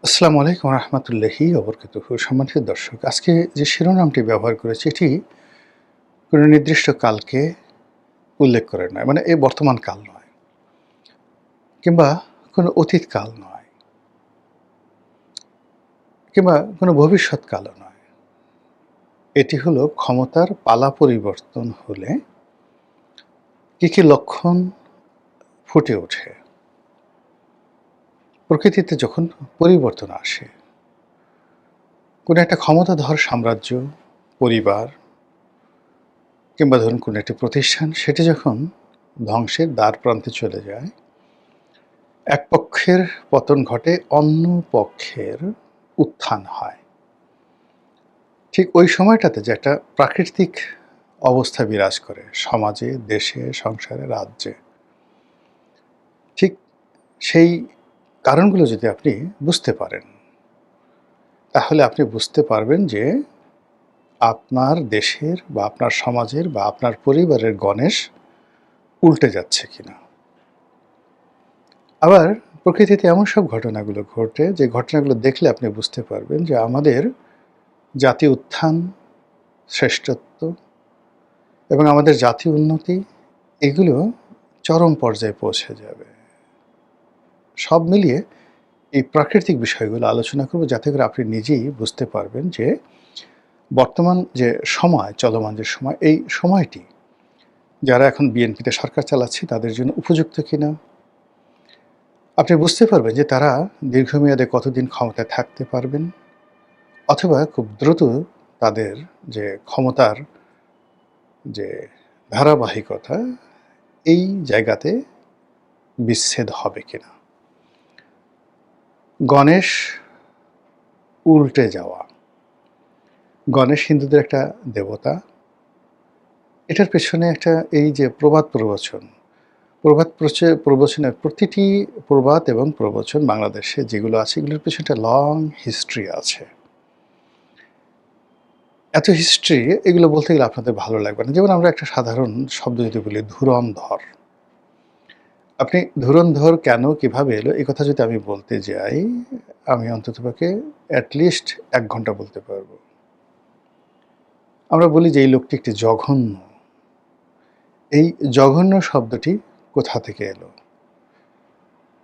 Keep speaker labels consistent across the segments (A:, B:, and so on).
A: আসসালামু আলাইকুম রহমতুল্লাহি ওবরকাতুহু। সম্মানিত দর্শক, আজকে যে শিরোনামটি ব্যবহার করেছি এটি কোনো নির্দিষ্ট কালকে উল্লেখ করে নয়, মানে এই বর্তমান কাল নয় কিংবা কোনো অতীত কাল নয় কিংবা কোনো ভবিষ্যৎ কালও নয়। এটি হলো ক্ষমতার পালা পরিবর্তন হলে কী কী লক্ষণ ফুটে ওঠে। প্রকৃতিতে যখন পরিবর্তন আসে, কোনো একটা ক্ষমতাধর সাম্রাজ্য, পরিবার কিংবা ধরুন কোনো একটি প্রতিষ্ঠান, সেটি যখন ধ্বংসের দ্বারপ্রান্তে চলে যায়, এক পক্ষের পতন ঘটে, অন্য পক্ষের উত্থান হয়। ঠিক ওই সময়টাতে যে একটা প্রাকৃতিক অবস্থা বিরাজ করে সমাজে, দেশে, সংসারে, রাজ্যে, ঠিক সেই কারণগুলো যদি আপনি বুঝতে পারেন, তাহলে আপনি বুঝতে পারবেন যে আপনার দেশের বা আপনার সমাজের বা আপনার পরিবারের গণেশ উল্টে যাচ্ছে কিনা। আবার প্রকৃতিতে এমন সব ঘটনাগুলো ঘটে, যে ঘটনাগুলো দেখলে আপনি বুঝতে পারবেন যে আমাদের জাতীয় উত্থান, শ্রেষ্ঠত্ব এবং আমাদের জাতীয় উন্নতি, এগুলো চরম পর্যায়ে পৌঁছে যাবে। সব মিলিয়ে এই প্রাকৃতিক বিষয়গুলো আলোচনা করব, যাতে করে আপনি নিজেই বুঝতে পারবেন যে বর্তমান যে সময়, চলমান যে সময়, এই সময়টি যারা এখন বিএনপিতে সরকার চালাচ্ছে তাদের জন্য উপযুক্ত কিনা। আপনি বুঝতে পারবেন যে তারা দীর্ঘমেয়াদে কতদিন ক্ষমতায় থাকতে পারবেন, অথবা খুব দ্রুত তাদের যে ক্ষমতার যে ধারাবাহিকতা, এই জায়গাতে বিচ্ছেদ হবে কিনা। গণেশ উল্টে যাওয়া। গণেশ হিন্দুদের একটা দেবতা। এটার পেছনে একটা এই যে প্রবাদ প্রবচন, প্রবচনের প্রতিটি প্রবাদ এবং প্রবচন বাংলাদেশে যেগুলো আছে, এগুলোর পেছনে একটা লং হিস্ট্রি আছে। এত হিস্ট্রি, এগুলো বলতে গেলে আপনাদের ভালো লাগবে না। যেমন আমরা একটা সাধারণ শব্দ যদি বলি, ধুরন্ধর। আপনি ধুরন্ধর কেন, কিভাবে এলো, এই কথা যদি আমি বলতে যাই, আমি অন্ততপক্ষে অ্যাটলিস্ট ১ ঘন্টা বলতে পারবো। আমরা বলি যে এই লোকটি একটি জঘন্য। এই জঘন্য শব্দটি কোথা থেকে এলো?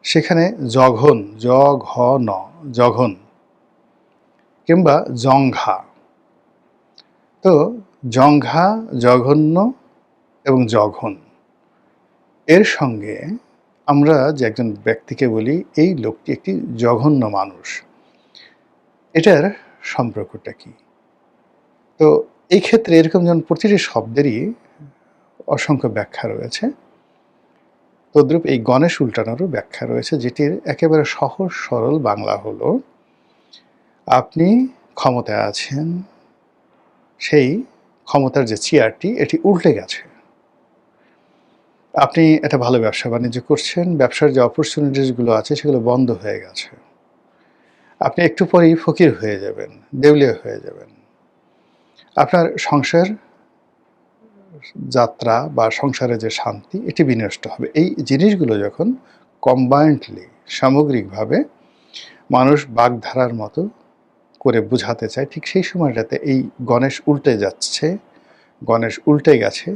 A: সেখানে জঘন, জ-ঘ-ন, জঘন কিংবা জঙ্ঘা। তো জঙ্ঘা, জঘন্য এবং জঘন, এর সঙ্গে আমরা যে একজন ব্যক্তিকে বলি এই লোকটি একটি জঘন্য মানুষ, এটার সম্পর্কটা কি? তো এই ক্ষেত্রে এরকম যেমন প্রতিটি শব্দেরই অসংখ্য ব্যাখ্যা রয়েছে, তদ্রূপ এই গণেশ উল্টানোরও ব্যাখ্যা রয়েছে, যেটির একেবারে সহজ সরল বাংলা হলো, আপনি ক্ষমতায় আছেন, সেই ক্ষমতার যে চেয়ারটি এটি উল্টে গেছে। আপনি একটা ভালো ব্যবসা বাণিজ্য করছেন, ব্যবসার যে অপরচুনিটিসগুলো আছে সেগুলো বন্ধ হয়ে গেছে। আপনি একটু পরেই ফকির হয়ে যাবেন, দেউলিয়া হয়ে যাবেন। আপনার সংসার যাত্রা বা সংসারে যে শান্তি, এটি বিনষ্ট হবে। এই জিনিসগুলো যখন কম্বাইন্ডলি, সামগ্রিকভাবে মানুষ বাগধারার মতো করে বুঝাতে চায়, ঠিক সেই সময়টাতে এই গণেশ উল্টে যাচ্ছে, গণেশ উল্টে গেছে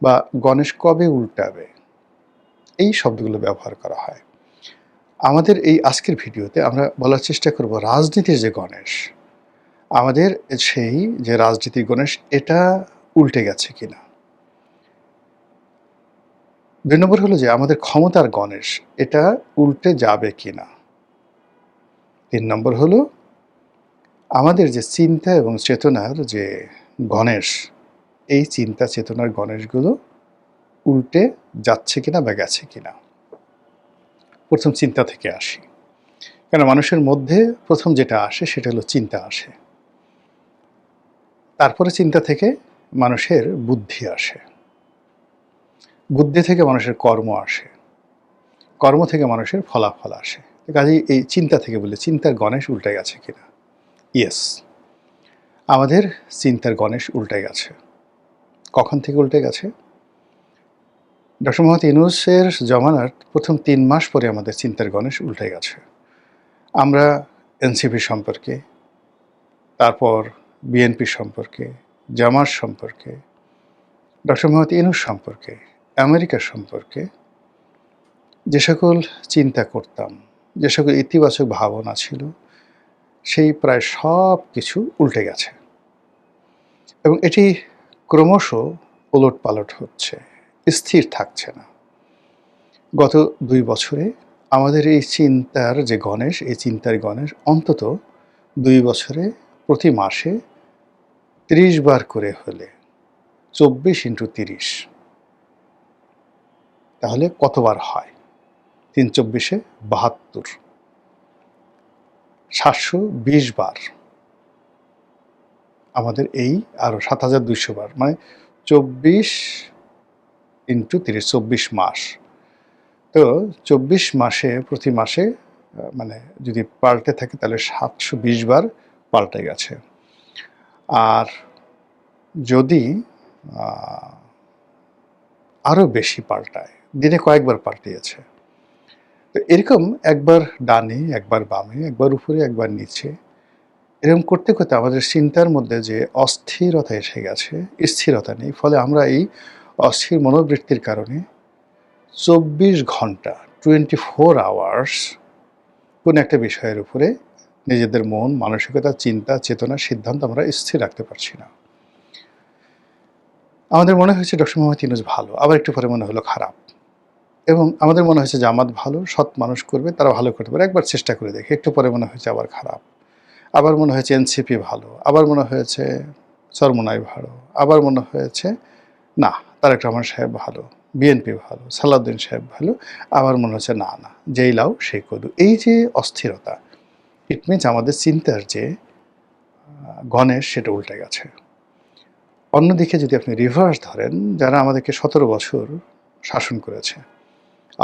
A: বা গণেশ কবে উল্টাবে, এই শব্দগুলো ব্যবহার করা হয়। আমাদের এই আজকের ভিডিওতে আমরা বলার চেষ্টা করব রাজনীতির যে গণেশ, আমাদের সেই যে রাজনীতির গণেশ, এটা উল্টে গেছে কিনা। ২ নম্বর হলো যে আমাদের ক্ষমতার গণেশ, এটা উল্টে যাবে কিনা। ৩ নম্বর হলো আমাদের যে চিন্তা এবং চেতনার যে গণেশ, এই চিন্তা চেতনার গণেশগুলো উল্টে যাচ্ছে কিনা বা গেছে কিনা। প্রথম চিন্তা থেকে আসি, কেন মানুষের মধ্যে প্রথম যেটা আসে সেটা হলো চিন্তা আসে, তারপরে চিন্তা থেকে মানুষের বুদ্ধি আসে, বুদ্ধি থেকে মানুষের কর্ম আসে, কর্ম থেকে মানুষের ফলাফল আসে। কাজেই এই চিন্তা থেকে বলি, চিন্তার গণেশ উল্টে গেছে কিনা। ইয়েস, আমাদের চিন্তার গণেশ উল্টে গেছে। কখন থেকে উল্টে গেছে? ডক্টর মোহাম্মদ ইউনূসের জমানার প্রথম ৩ মাস পরে আমাদের চিন্তার গণেশ উল্টে গেছে। আমরা এনসিপি সম্পর্কে, তারপর বিএনপি সম্পর্কে, জামাত সম্পর্কে, ডক্টর মোহাম্মদ ইউনূস সম্পর্কে, আমেরিকা সম্পর্কে যে সকল চিন্তা করতাম, যে সকল ইতিবাচক ভাবনা ছিল, সেই প্রায় সব কিছু উল্টে গেছে এবং এটি ক্রমশ ওলটপালট হচ্ছে, স্থির থাকছে না। গত 2 বছরে আমাদের এই চিন্তার যে গণেশ, এই চিন্তার গণেশ অন্তত 2 বছরে প্রতি মাসে 30 বার করে হলে 24 × 30, তাহলে কতবার হয়? 3 × 24 = 72, 720 বার আমাদের এই, আরও 7200 বার, মানে 24 × 30, 24 মাস। তো 24 মাসে প্রতি মাসে মানে যদি পাল্টে থাকে তাহলে 720 বার পাল্টে গেছে। আর যদি আরও বেশি পাল্টায়, দিনে কয়েকবার পাল্টিয়েছে। তো এরকম একবার ডানে, একবার বামে, একবার উপরে, একবার নিচে, এরকম করতে করতে আমাদের চিন্তার মধ্যে যে অস্থিরতা এসে গেছে, স্থিরতা নেই। ফলে আমরা এই অস্থির মনোবৃত্তির কারণে 24 ঘন্টা 24 আওয়ার্স কোনো একটা বিষয়ের উপরে নিজেদের মন, মানসিকতা, চিন্তা, চেতনা, সিদ্ধান্ত আমরা স্থির রাখতে পারছি না। আমাদের মনে হয়েছে ডক্টর মোহাম্মদ ইউনূস ভালো, আবার একটু পরে মনে হলো খারাপ, এবং আমাদের মনে হয়েছে জামাত ভালো, সৎ মানুষ করবে, তারা ভালো করতে পারে, একবার চেষ্টা করে দেখে, একটু পরে মনে হয়েছে আবার খারাপ, আবার মনে হয়েছে এনসিপি ভালো, আবার মনে হয়েছে চরমোনাই ভালো, আবার মনে হয়েছে না তারেক রহমান সাহেব ভালো, বিএনপি ভালো, সালাউদ্দিন সাহেব ভালো, আবার মনে হচ্ছে না না যেই লাউ সেই কদু। এই যে অস্থিরতা, ইট মিনস আমাদের চিন্তার যে গণেশ সেটা উল্টে গেছে। অন্যদিকে যদি আপনি রিভার্স ধরেন, যারা আমাদেরকে 17 বছর শাসন করেছে,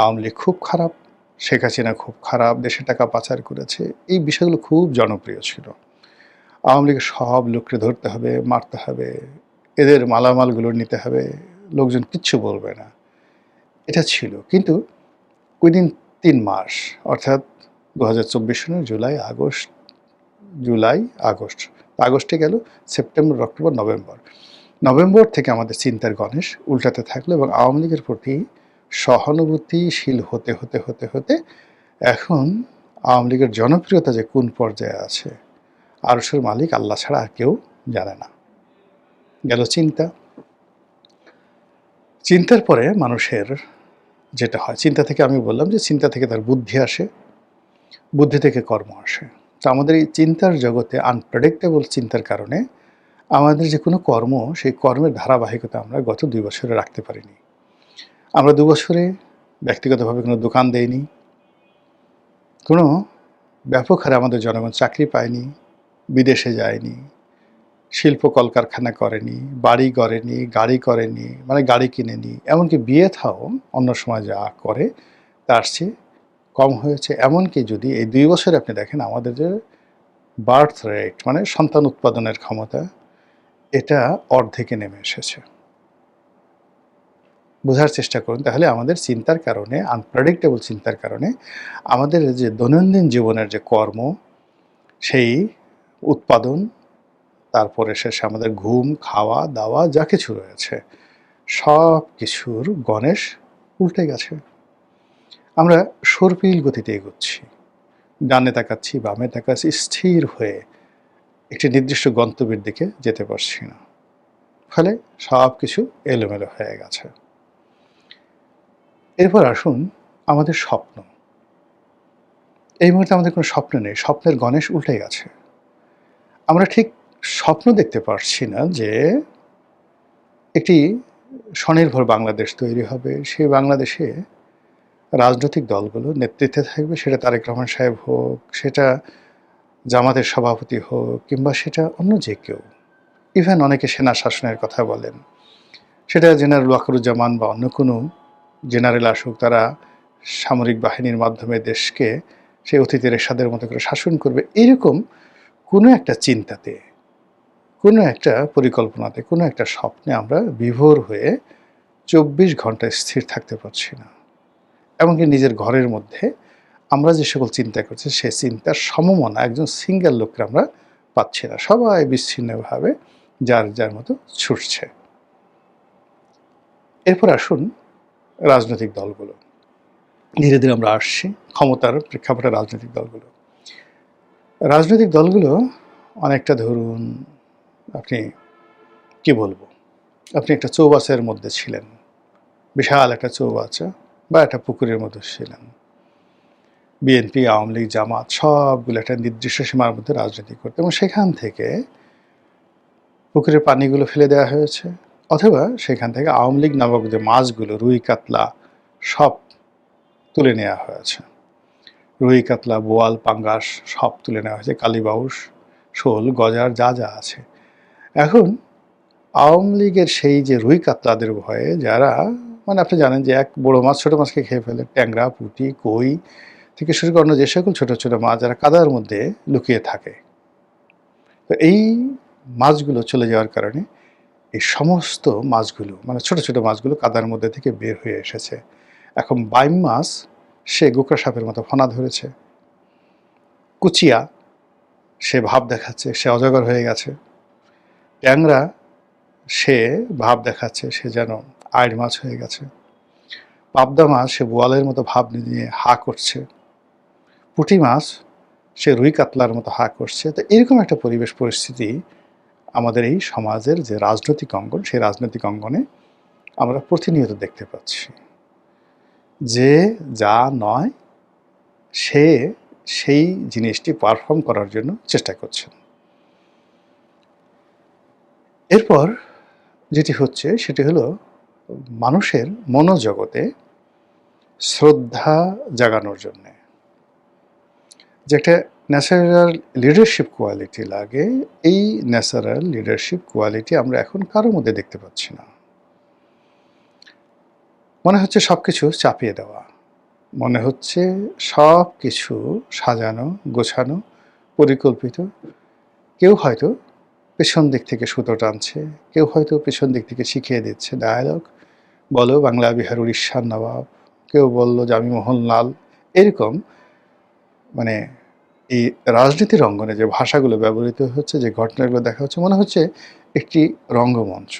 A: আওয়ামী লীগ খুব খারাপ, শেখ হাসিনা খুব খারাপ, দেশের টাকা পাচার করেছে, এই বিষয়গুলো খুব জনপ্রিয় ছিল। আওয়ামী লীগের সব লোককে ধরতে হবে, মারতে হবে, এদের মালামালগুলো নিতে হবে, লোকজন কিচ্ছু বলবে না, এটা ছিল। কিন্তু উইদিন 3 মাস, অর্থাৎ 2024 সনের জুলাই আগস্ট, আগস্টে গেল, সেপ্টেম্বর, অক্টোবর, নভেম্বর থেকে আমাদের চিন্তার গণেশ উল্টাতে থাকলো এবং আওয়ামী লীগের প্রতি সহানুভূতিশীল হতে হতে হতে হতে এখন আওয়ামী লীগের জনপ্রিয়তা যে কোন পর্যায়ে আছে, আরশের মালিক আল্লাহ ছাড়া আর কেউ জানে না। গেল চিন্তা। চিন্তার পরে মানুষের যেটা হয়, চিন্তা থেকে আমি বললাম যে চিন্তা থেকে তার বুদ্ধি আসে, বুদ্ধি থেকে কর্ম আসে। তো আমাদের এই চিন্তার জগতে আনপ্রেডিক্টেবল চিন্তার কারণে আমাদের যে কোনো কর্ম, সেই কর্মের ধারাবাহিকতা আমরা গত 2 বছরে রাখতে পারিনি। আমরা 2 বছরে ব্যক্তিগতভাবে কোনো দোকান দেইনি, কোনো ব্যাপক হারে আমাদের জনগণ চাকরি পায়নি, বিদেশে যায়নি, শিল্প কলকারখানা করেনি, বাড়ি গড়েনি, গাড়ি করেনি, মানে গাড়ি কিনেনি, এমনকি বিয়ে থাও অন্য সময় যা করে তার চেয়ে কম হয়েছে। এমনকি যদি এই 2 বছরে আপনি দেখেন আমাদের যে বার্থ রেট, মানে সন্তান উৎপাদনের ক্ষমতা, এটা অর্ধেকে নেমে এসেছে। বোঝার চেষ্টা করুন তাহলে আমাদের চিন্তার কারণে, আনপ্রেডিক্টেবল চিন্তার কারণে আমাদের যে দৈনন্দিন জীবনের যে কর্ম, সেই উৎপাদন, তারপরে শেষে আমাদের ঘুম, খাওয়া দাওয়া যা কিছু রয়েছে, সব কিছুর গণেশ উল্টে গেছে। আমরা সর্পিল গতিতে এগোচ্ছি, ডানে তাকাচ্ছি, বামে তাকাচ্ছি, স্থির হয়ে একটি নির্দিষ্ট গন্তব্যের দিকে যেতে পারছি না। ফলে সব কিছু এলোমেলো হয়ে গেছে। এরপর আসুন আমাদের স্বপ্ন। এই মুহূর্তে আমাদের কোনো স্বপ্ন নেই, স্বপ্নের গণেশ উল্টে গেছে। আমরা ঠিক স্বপ্ন দেখতে পারছি না যে একটি স্বনির্ভর বাংলাদেশ তৈরি হবে, সেই বাংলাদেশে রাজনৈতিক দলগুলো নেতৃত্বে থাকবে, সেটা তারেক রহমান সাহেব হোক, সেটা জামাতের সভাপতি হোক, কিংবা সেটা অন্য যে কেউ, ইভেন অনেকে সেনা শাসনের কথা বলেন, সেটা জেনারেল ওয়াকারুজ্জামান বা অন্য কোনো জেনারেল আসুক, তারা সামরিক বাহিনীর মাধ্যমে দেশকে সেই অতীতের এরশাদের মতো করে শাসন করবে, এরকম কোনো একটা চিন্তাতে, কোনো একটা পরিকল্পনাতে, কোনো একটা স্বপ্নে আমরা বিভোর হয়ে 24 ঘন্টা স্থির থাকতে পারছি না। এমনকি নিজের ঘরের মধ্যে আমরা যে সকল চিন্তা করছি সে চিন্তার সমমনা একজন সিঙ্গেল লোককে আমরা পাচ্ছি না, সবাই বিচ্ছিন্নভাবে যার যার মতো ছুটছে। এরপর আসুন রাজনৈতিক দলগুলো। ধীরে ধীরে আমরা আসছি ক্ষমতার প্রেক্ষাপটে রাজনৈতিক দলগুলো অনেকটা ধরুন আপনি কি বলবো, আপনি একটা চৌবাচ্চার মধ্যে ছিলেন, বিশাল একটা চৌবাচ্চা বা একটা পুকুরের মধ্যে ছিলেন। বিএনপি, আওয়ামী লীগ, জামাত সবগুলো একটা নির্দিষ্ট সীমার মধ্যে রাজনীতি করতে, এবং সেখান থেকে পুকুরের পানিগুলো ফেলে দেওয়া হয়েছে, অথবা সেখান থেকে আওয়ামী লীগ নামক যে মাছগুলো, রুই কাতলা সব তুলে নেওয়া হয়েছে। রুই কাতলা, বোয়াল, পাঙ্গাস সব তুলে নেওয়া হয়েছে, কালীবাউস, শোল, গজার যা যা আছে। এখন আওয়ামী লীগের সেই যে রুই কাতলাদের ভয়ে যারা, মানে আপনি জানেন যে এক বড় মাছ ছোটো মাছকে খেয়ে ফেলে, ট্যাংরা, পুঁটি, কই থেকে শুরু করে যে সকল ছোটো ছোটো মাছ যারা কাদার মধ্যে লুকিয়ে থাকে, তো এই মাছগুলো চলে যাওয়ার কারণে এই সমস্ত মাছগুলো, মানে ছোটো ছোটো মাছগুলো কাদার মধ্যে থেকে বের হয়ে এসেছে। এখন বাইম মাছ সে গোকরা সাপের মতো ফনা ধরেছে, কুচিয়া সে ভাব দেখাচ্ছে সে অজগর হয়ে গেছে, ট্যাংরা সে ভাব দেখাচ্ছে সে যেন আইড় মাছ হয়ে গেছে, পাবদা মাছ সে বোয়ালের মতো ভাব নিয়ে হা করছে, পুঁটি মাছ সে রুই কাতলার মতো হা করছে। তো এরকম একটা পরিবেশ পরিস্থিতি আমাদের এই সমাজের যে রাজনৈতিক অঙ্গন, সেই রাজনৈতিক অঙ্গনে আমরা প্রতিনিয়ত দেখতে পাচ্ছি। যে যা নয় সে সেই জিনিসটি পারফর্ম করার জন্য চেষ্টা করছেন। এরপর যেটি হচ্ছে সেটি হলো মানুষের মনোজগতে শ্রদ্ধা জাগানোর জন্যে যে একটা ন্যাচারাল লিডারশিপ কোয়ালিটি লাগে, এই ন্যাচারাল লিডারশিপ কোয়ালিটি আমরা এখন কারোর মধ্যে দেখতে পাচ্ছি না। মনে হচ্ছে সব কিছু চাপিয়ে দেওয়া, মনে হচ্ছে সব কিছু সাজানো গোছানো পরিকল্পিত। কেউ হয়তো পেছন দিক থেকে সুতো টানছে, কেউ হয়তো পেছন দিক থেকে শিখিয়ে দিচ্ছে ডায়ালগ, বলো বাংলা বিহার উড়িষ্যার নবাব, কেউ বলল যে আমি মোহনলাল। এরকম মানে এই রাজনীতির অঙ্গনে যে ভাষাগুলো ব্যবহৃত হচ্ছে, যে ঘটনাগুলো দেখা হচ্ছে, মনে হচ্ছে একটি রঙ্গমঞ্চ,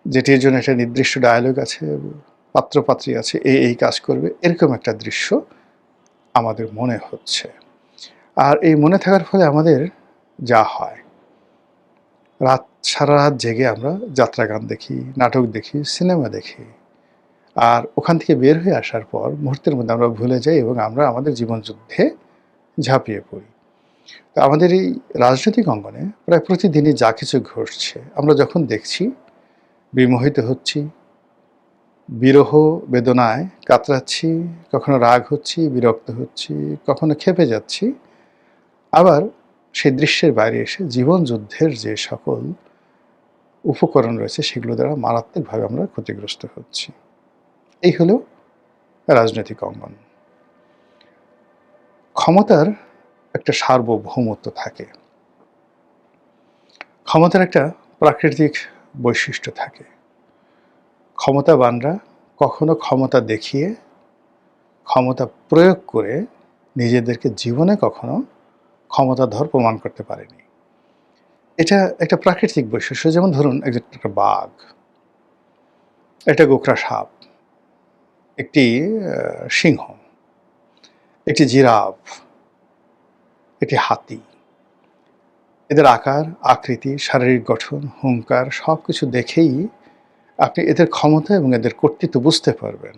A: যেটির জন্য একটা নির্দিষ্ট ডায়ালগ আছে, পাত্রপাত্রী আছে, এই কাজ করবে, এরকম একটা দৃশ্য আমাদের মনে হচ্ছে। আর এই মনে থাকার ফলে আমাদের যা হয়, সারা রাত জেগে আমরা যাত্রা গান দেখি, নাটক দেখি, সিনেমা দেখি, আর ওখান থেকে বের হয়ে আসার পর মুহূর্তের মধ্যে আমরা ভুলে যাই এবং আমরা আমাদের জীবনযুদ্ধে ঝাঁপিয়ে পড়ি। তো আমাদের এই রাজনৈতিক অঙ্গনে প্রায় প্রতিদিনই যা কিছু ঘটছে আমরা যখন দেখছি, বিমোহিত হচ্ছি, বিরহ বেদনায় কাতরাচ্ছি, কখনো রাগ হচ্ছি, বিরক্ত হচ্ছি, কখনো ক্ষেপে যাচ্ছি, আবার সেই দৃশ্যের বাইরে এসে জীবন যুদ্ধের যে সকল উপকরণ রয়েছে সেগুলো দ্বারা মারাত্মকভাবে আমরা ক্ষতিগ্রস্ত হচ্ছি। এই হলো রাজনৈতিক অঙ্গন। ক্ষমতার একটা সার্বভৌমত্ব থাকে, ক্ষমতার একটা প্রাকৃতিক বৈশিষ্ট্য থাকে। ক্ষমতাবানরা কখনো ক্ষমতা দেখিয়ে, ক্ষমতা প্রয়োগ করে নিজেদেরকে জীবনে কখনো ক্ষমতাধর প্রমাণ করতে পারেনি। এটা একটা প্রাকৃতিক বৈশিষ্ট্য। যেমন ধরুন একটা বাঘ, একটা গোকরা সাপ, একটি সিংহ, একটি জিরাফ, একটি হাতি, এদের আকার আকৃতি, শারীরিক গঠন, হুঙ্কার সব কিছু দেখেই আপনি এদের ক্ষমতা এবং এদের কর্তৃত্ব বুঝতে পারবেন।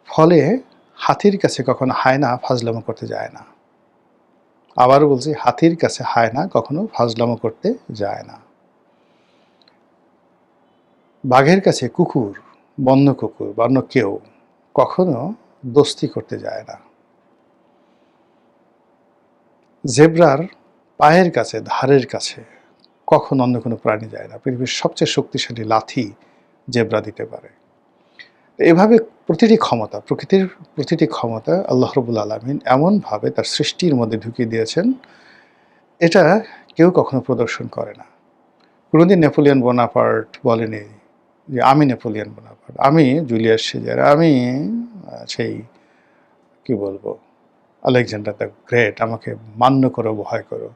A: ফলে হাতির কাছে কখনো হায়না ফাজলামো করতে যায় না। আবারও বলছি, হাতির কাছে হায়না কখনো ফাজলামো করতে যায় না। বাঘের কাছে কুকুর, বন্য কুকুর বা অন্য কেউ কখনো দোস্তি করতে যায় না। জেব্রার পায়ের কাছে, ধারের কাছে কখনো অন্য কোনো প্রাণী যায় না। পৃথিবীর সবচেয়ে শক্তিশালী লাথি জেব্রা দিতে পারে। এভাবে প্রতিটি ক্ষমতা, প্রকৃতির প্রতিটি ক্ষমতা আল্লাহ রাব্বুল আলামিন এমনভাবে তার সৃষ্টির মধ্যে ঢুকিয়ে দিয়েছেন, এটা কেউ কখনো প্রদর্শন করে না। কোনোদিন নেপোলিয়ন বোনাপার্ট বলেনি যে আমি নেপোলিয়ন বোনাপার্ট, আমি জুলিয়াস সিজার, আমি সেই কি বলবো, আলেকজান্ডার দ্য গ্রেট, আমাকে মান্য করো, ভয় করো।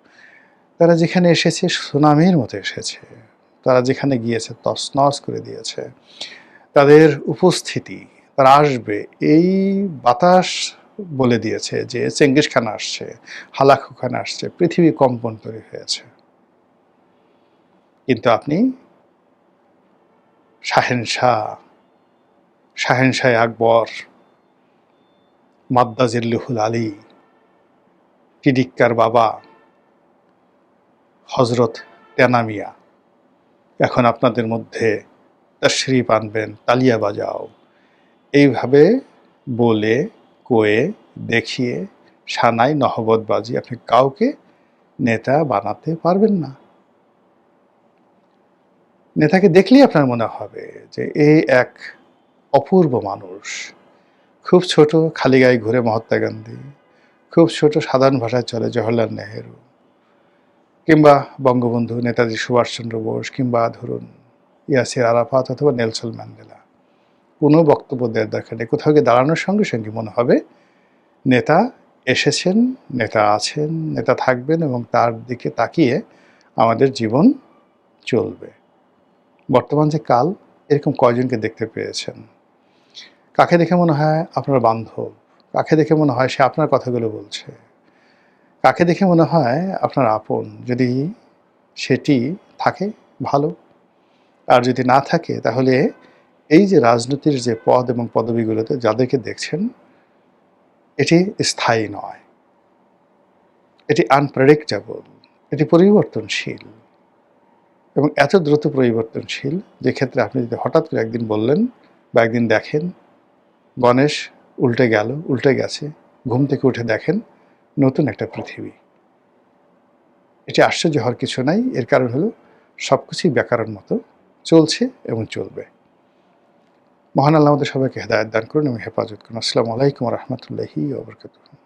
A: তারা যেখানে এসেছে সুনামির মতো এসেছে, তারা যেখানে গিয়েছে তছনছ করে দিয়েছে। তাদের উপস্থিতি, তারা আসবে, এই বাতাস বলে দিয়েছে যে চেঙ্গিস খান আসছে, হালাকু খান আসছে, পৃথিবী কম্পন তৈরি হয়েছে। কিন্তু আপনি শাহেনশাহ আকবর, মাদ্দাজিল্লুহুল আলী, টিডিক্কার বাবা হজরত তেনামিয়া এখন আপনাদের মধ্যে তশরিফ আনবেন, তালিয়া বাজাও, এইভাবে বলে কয়ে দেখিয়ে সানাই নহবতবাজি আপনি কাউকে নেতা বানাতে পারবেন না। নেতাকে দেখলেই আপনার মনে হবে যে এই এক অপূর্ব মানুষ। খুব ছোট, খালি গায়ে ঘুরে মহাত্মা গান্ধী, খুব ছোট, সাধারণ ভাষায় চলে জওহরলাল নেহেরু, কিংবা বঙ্গবন্ধু নেতাজি সুভাষচন্দ্র বোস, কিংবা ধরুন ইয়াসির আরাফাত অথবা নেলসন ম্যান্ডেলা। কোনো বক্তব্য দেওয়ার দরকার নেই, কোথাও গিয়ে দাঁড়ানোর সঙ্গে সঙ্গে মনে হবে নেতা এসেছেন, নেতা আছেন, নেতা থাকবেন, এবং তার দিকে তাকিয়ে আমাদের জীবন চলবে। বর্তমান যে কাল, এরকম কয়জনকে দেখতে পেয়েছেন? কাকে দেখে মনে হয় আপনার বান্ধব? কাকে দেখে মনে হয় সে আপনার কথাগুলো বলছে? কাকে দেখে মনে হয় আপনার আপন? যদি সেটি থাকে ভালো, আর যদি না থাকে তাহলে এই যে রাজনীতির যে পদ এবং পদবিগুলোতে যাদেরকে দেখছেন, এটি স্থায়ী নয়, এটি আনপ্রেডিক্টেবল, এটি পরিবর্তনশীল, এবং এত দ্রুত পরিবর্তনশীল যে ক্ষেত্রে আপনি যদি হঠাৎ করে একদিন বললেন বা একদিন দেখেন গণেশ উল্টে গেল, উল্টে গেছে, ঘুম থেকে উঠে দেখেন নতুন একটা পৃথিবী। এটি আশ্চর্য হওয়ার কিছু নাই। এর কারণ হলো সবকিছুই ব্যাকরণ মতো চলছে এবং চলবে। মহান আল্লাহ আমাদের সবাইকে হেদায়েত দান করুন এবং হেফাজত করুন। আসসালামু আলাইকুম ওয়া রাহমাতুল্লাহি ওয়া বারাকাতুহু।